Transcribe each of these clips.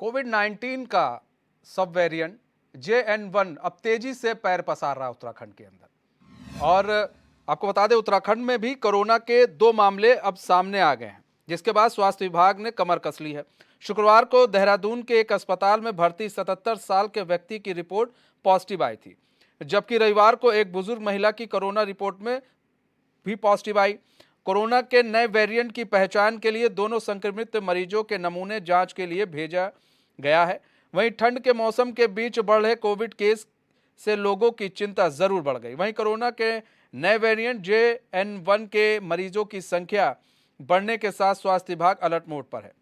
Covid 19 का सब variant JN1 अब तेजी से पैर पसार रहा है उत्तराखंड के अंदर। और आपको बता दें, उत्तराखंड में भी कोरोना के 2 मामले अब सामने आ गए हैं, जिसके बाद स्वास्थ्य विभाग ने कमर कस ली है। शुक्रवार को देहरादून के एक अस्पताल में भर्ती 77 साल के व्यक्ति की रिपोर्ट पॉजिटिव आई थी, जबकि रविवार को एक बुजुर्ग महिला की कोरोना रिपोर्ट में भी पॉजिटिव आई। कोरोना के नए वेरिएंट की पहचान के लिए दोनों संक्रमित मरीजों के नमूने जांच के लिए भेजा गया है। वहीं ठंड के मौसम के बीच बढ़ रहे कोविड केस से लोगों की चिंता जरूर बढ़ गई। वहीं कोरोना के नए वेरिएंट JN1 के मरीजों की संख्या बढ़ने के साथ स्वास्थ्य विभाग अलर्ट मोड पर है।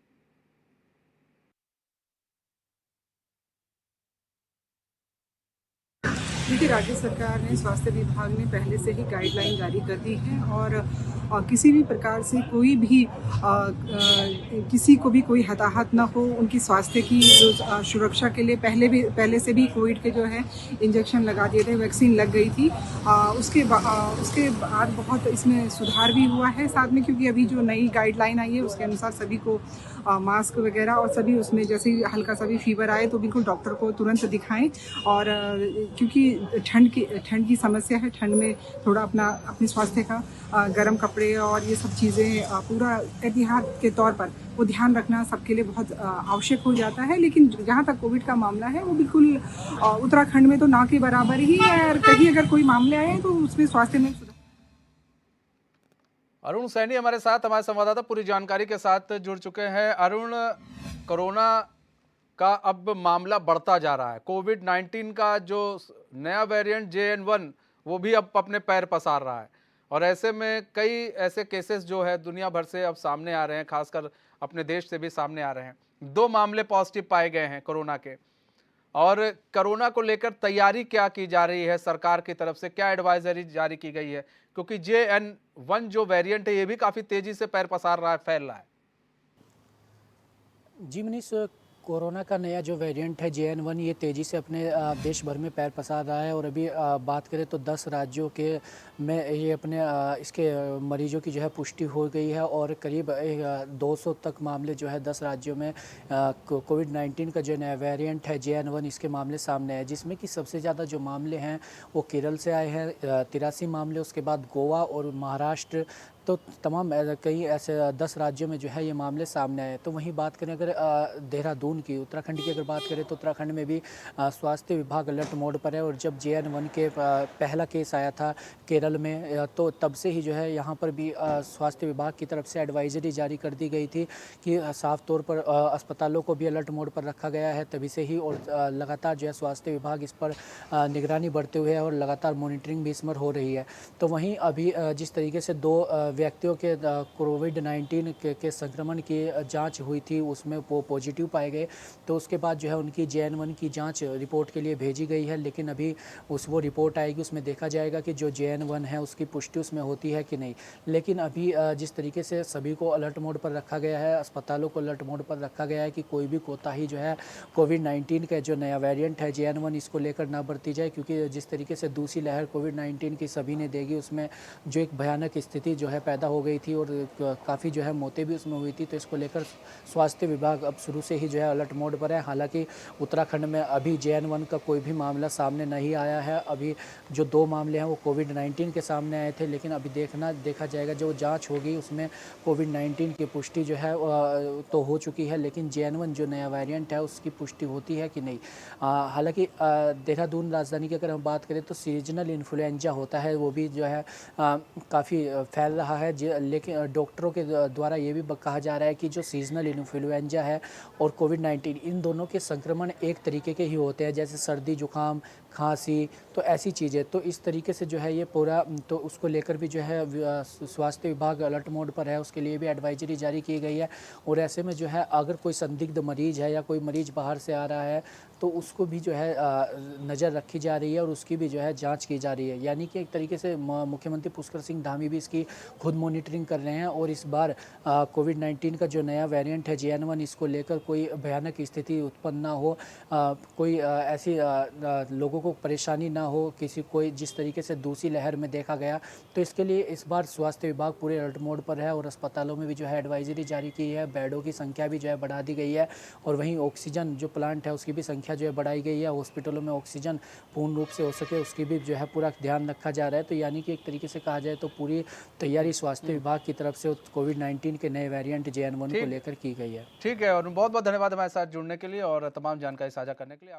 देखिए, राज्य सरकार ने, स्वास्थ्य विभाग ने पहले से ही गाइडलाइन जारी कर दी है और किसी भी प्रकार से कोई भी किसी को भी कोई हताहत ना हो। उनकी स्वास्थ्य की जो सुरक्षा के लिए पहले से भी कोविड के जो है इंजेक्शन लगा दिए थे, वैक्सीन लग गई थी। उसके बाद बहुत इसमें सुधार भी हुआ है साथ में, क्योंकि अभी जो नई गाइडलाइन आई है उसके अनुसार सभी को मास्क वगैरह, और सभी उसमें जैसे ही हल्का सा भी फीवर आए तो बिल्कुल डॉक्टर को तुरंत दिखाएं। और क्योंकि ठंड की समस्या है, ठंड में थोड़ा अपने स्वास्थ्य का गर्म कपड़े और ये सब चीज़ें पूरा एहतियात के तौर पर वो ध्यान रखना सबके लिए बहुत आवश्यक हो जाता है। लेकिन जहाँ तक कोविड का मामला है वो बिल्कुल उत्तराखंड में तो ना के बराबर ही है, और कहीं अगर कोई मामले आए तो उसमें स्वास्थ्य में सुधार। अरुण सैनी हमारे साथ, हमारे संवाददाता पूरी जानकारी के साथ जुड़ चुके हैं। अरुण, कोरोना का अब मामला बढ़ता जा रहा है। कोविड 19 का जो नया वेरिएंट JN1 वो भी अब अपने पैर पसार रहा है, और ऐसे में कई ऐसे केसेस जो है दुनिया भर से अब सामने आ रहे हैं, खासकर अपने देश से भी सामने आ रहे हैं। 2 मामले पॉजिटिव पाए गए हैं कोरोना के। और कोरोना को लेकर तैयारी क्या की जा रही है सरकार की तरफ से, क्या एडवाइजरी जारी की गई है? क्योंकि JN1 जो वेरिएंट है ये भी काफी तेजी से पैर पसार रहा है, फैल रहा है। जी मनीष, कोरोना का नया जो वेरिएंट है JN1, ये तेज़ी से अपने देश भर में पैर पसार रहा है। और अभी बात करें तो 10 राज्यों के में ये अपने इसके मरीजों की जो है पुष्टि हो गई है, और करीब 200 तक मामले जो है 10 राज्यों में कोविड 19 का जो नया वेरिएंट है JN1 इसके मामले सामने है, जिसमें कि सबसे ज़्यादा जो मामले हैं वो केरल से आए हैं, 83 मामले। उसके बाद गोवा और महाराष्ट्र, तो तमाम कई ऐसे 10 राज्यों में जो है ये मामले सामने आए। तो वहीं बात करें अगर देहरादून की, उत्तराखंड की अगर बात करें तो उत्तराखंड में भी स्वास्थ्य विभाग अलर्ट मोड पर है। और जब JN1 के पहला केस आया था केरल में, तो तब से ही जो है यहाँ पर भी स्वास्थ्य विभाग की तरफ से एडवाइजरी जारी कर दी गई थी कि साफ तौर पर अस्पतालों को भी अलर्ट मोड पर रखा गया है तभी से ही। और लगातार जो है स्वास्थ्य विभाग इस पर निगरानी बढ़ते हुए है और लगातार मॉनिटरिंग भी इस पर हो रही है। तो वहीं अभी जिस तरीके से 2 व्यक्तियों के कोविड 19 के संक्रमण की जांच हुई थी उसमें वो पॉजिटिव पाए गए, तो उसके बाद जो है उनकी JN1 की जांच रिपोर्ट के लिए भेजी गई है। लेकिन अभी वो रिपोर्ट आएगी, उसमें देखा जाएगा कि जो JN1 है उसकी पुष्टि उसमें होती है कि नहीं। लेकिन अभी जिस तरीके से सभी को अलर्ट मोड पर रखा गया है, अस्पतालों को अलर्ट मोड पर रखा गया है कि कोई भी कोताही जो है कोविड 19 का जो नया वेरिएंट है JN1 इसको लेकर ना बरती जाए, क्योंकि जिस तरीके से दूसरी लहर कोविड 19 की सभी ने देगी, उसमें जो एक भयानक स्थिति जो है पैदा हो गई थी और काफ़ी जो है मौतें भी उसमें हुई थी। तो इसको लेकर स्वास्थ्य विभाग अब शुरू से ही जो है अलर्ट मोड पर है। हालांकि उत्तराखंड में अभी JN1 का कोई भी मामला सामने नहीं आया है। अभी जो 2 मामले हैं वो कोविड 19 के सामने आए थे, लेकिन अभी देखा जाएगा जो जाँच होगी उसमें कोविड 19 की पुष्टि जो है तो हो चुकी है, लेकिन JN1 जो नया वेरिएंट है उसकी पुष्टि होती है कि नहीं। हालांकि देहरादून राजधानी की अगर हम बात करें तो सीजनल इन्फ्लुएंजा होता है, वो भी जो है काफ़ी फैल रहा है। लेकिन डॉक्टरों के द्वारा ये भी कहा जा रहा है कि जो सीजनल इन्फ्लुएंजा है और कोविड 19 इन दोनों के संक्रमण एक तरीके के ही होते हैं, जैसे सर्दी जुकाम खांसी, तो ऐसी चीज़ें। तो इस तरीके से जो है ये पूरा, तो उसको लेकर भी जो है स्वास्थ्य विभाग अलर्ट मोड पर है, उसके लिए भी एडवाइजरी जारी की गई है। और ऐसे में जो है अगर कोई संदिग्ध मरीज है या कोई मरीज बाहर से आ रहा है तो उसको भी जो है नज़र रखी जा रही है और उसकी भी जो है जांच की जा रही है। यानी कि एक तरीके से मुख्यमंत्री पुष्कर सिंह धामी भी इसकी खुद मॉनिटरिंग कर रहे हैं और इस बार कोविड-19 का जो नया वेरिएंट है JN1, इसको लेकर कोई भयानक स्थिति उत्पन्न ना हो, कोई ऐसी लोगों को परेशानी ना हो, किसी कोई जिस तरीके से दूसरी लहर में देखा गया। तो इसके लिए इस बार स्वास्थ्य विभाग पूरे अलर्ट मोड पर है और अस्पतालों में भी जो है एडवाइजरी जारी की है, बेडों की संख्या भी जो है बढ़ा दी गई है और वहीं ऑक्सीजन जो प्लांट है उसकी भी संख्या जो है बढ़ाई गई है। हॉस्पिटलों में ऑक्सीजन पूर्ण रूप से हो सके उसकी भी जो है पूरा ध्यान रखा जा रहा है। तो यानी कि एक तरीके से कहा जाए तो पूरी तैयारी स्वास्थ्य विभाग की तरफ से कोविड-19 के नए वेरिएंट JN1 को लेकर की गई है। ठीक है, और बहुत बहुत धन्यवाद हमारे साथ जुड़ने के लिए और तमाम जानकारी साझा करने के लिए।